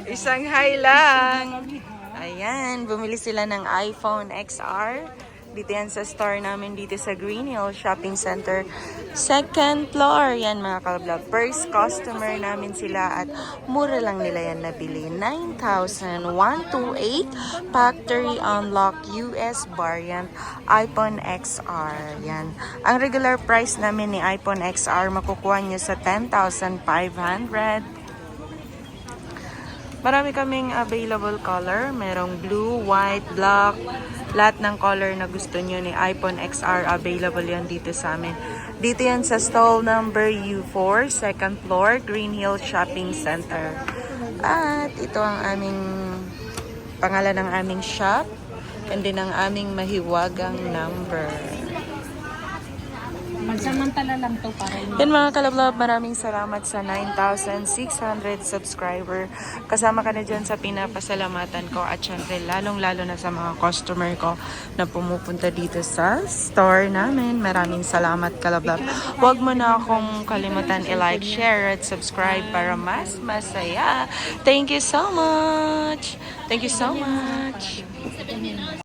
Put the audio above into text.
Isang high lang. Ayan, bumili sila ng iPhone XR. Dito yan sa store namin dito sa Green Hill Shopping Center. Second floor. Yan mga kalablog. First customer namin sila at mura lang nila yan nabili. 9,128 factory unlock US variant iPhone XR. Yan. Ang regular price namin ni iPhone XR makukuha nyo sa 10,500. Marami kaming available color. Merong blue, white, black. Lahat ng color na gusto nyo ni iPhone XR available yan dito sa amin. Dito yan sa stall number U4, second floor, Green Hill Shopping Center. At ito ang aming pangalan ng aming shop. And din ang aming mahiwagang number. Magsamantala lang to para Yan mga kalablab, maraming salamat sa 9,600 subscriber. Kasama ka na dyan sa pinapasalamatan ko at syempre lalong-lalo na sa mga customer ko na pumupunta dito sa store namin. Maraming salamat kalablab. Huwag mo na akong kalimutan i-like, share at subscribe para mas masaya. Thank you so much! Thank you so much!